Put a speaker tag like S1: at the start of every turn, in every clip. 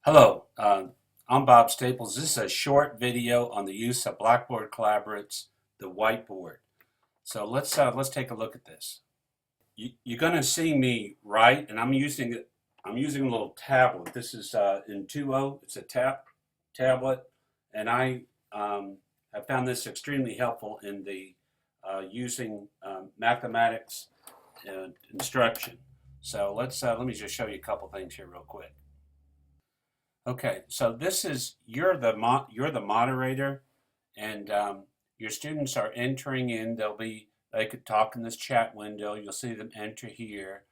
S1: Hello, I'm Bob Staples. This is a short video on the use of Blackboard Collaborate's the whiteboard. So let's take a look at this. You're going to see me write, and I'm using a little tablet. This is in 2.0. It's a tablet, and I have found this extremely helpful in the using mathematics instruction. So let me just show you a couple things here real quick. Okay, so this is you're the moderator, and your students are entering in. They could talk in this chat window. You'll see them enter here.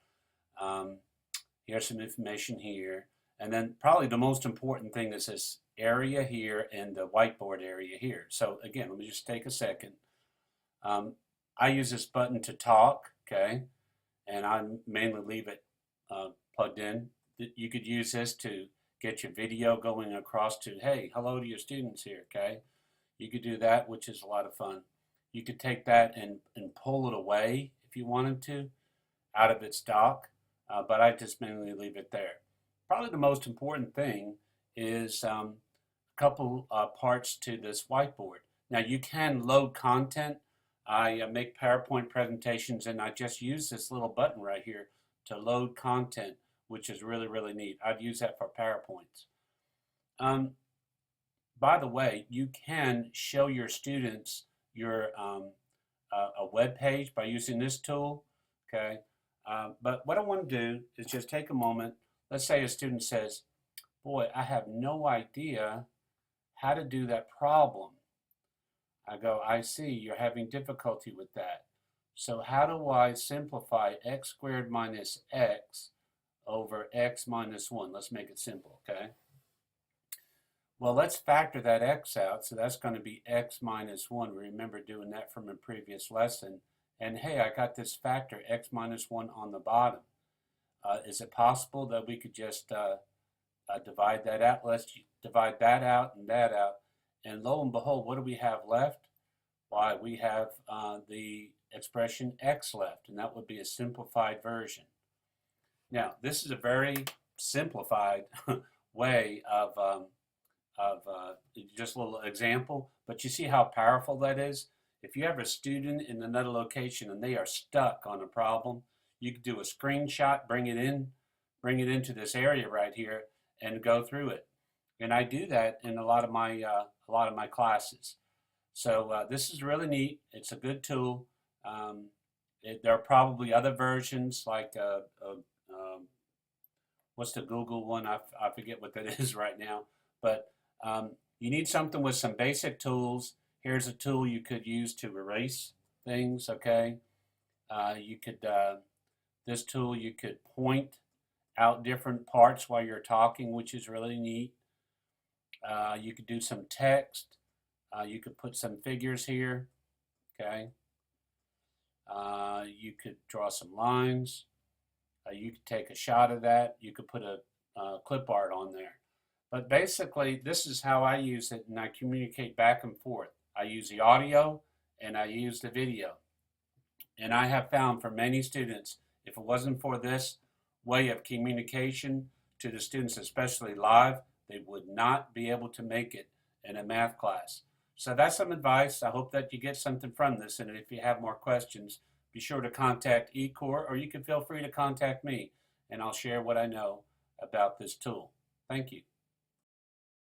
S1: Here's some information here, and then probably the most important thing is this area here and the whiteboard area here. So again, let me just take a second. I use this button to talk, okay, and I mainly leave it plugged in. You could use this to get your video going across to, hey, hello to your students here, okay? You could do that, which is a lot of fun. You could take that and pull it away if you wanted to out of its dock, but I just mainly leave it there. Probably the most important thing is a couple parts to this whiteboard. Now you can load content. I make PowerPoint presentations and I just use this little button right here to load content, which is really, really neat. I'd use that for PowerPoints. By the way, you can show your students your a web page by using this tool, okay? But what I want to do is just take a moment. Let's say a student says, boy, I have no idea how to do that problem. I go, I see, you're having difficulty with that. So how do I simplify x squared minus x over x minus 1. Let's make it simple, okay? Well, let's factor that x out. So that's going to be x minus 1. Remember doing that from a previous lesson. And hey, I got this factor, x minus 1 on the bottom. Is it possible that we could just divide that out? Let's divide that out and that out. And lo and behold, what do we have left? Why, we have the expression x left, and that would be a simplified version. Now, this is a very simplified way of just a little example, but you see how powerful that is? If you have a student in another location and they are stuck on a problem, you could do a screenshot, bring it into this area right here, and go through it. And I do that in a lot of my classes. So this is really neat. It's a good tool. There are probably other versions like what's the Google one? I forget what that is right now. But you need something with some basic tools. Here's a tool you could use to erase things, okay? This tool you could point out different parts while you're talking, which is really neat. You could do some text. You could put some figures here, okay? You could draw some lines. You could take a shot of that. You could put a clip art on there. But basically, this is how I use it, and I communicate back and forth. I use the audio, and I use the video. And I have found for many students, if it wasn't for this way of communication to the students, especially live, they would not be able to make it in a math class. So that's some advice. I hope that you get something from this, and if you have more questions, be sure to contact eCore, or you can feel free to contact me, and I'll share what I know about this tool. Thank you.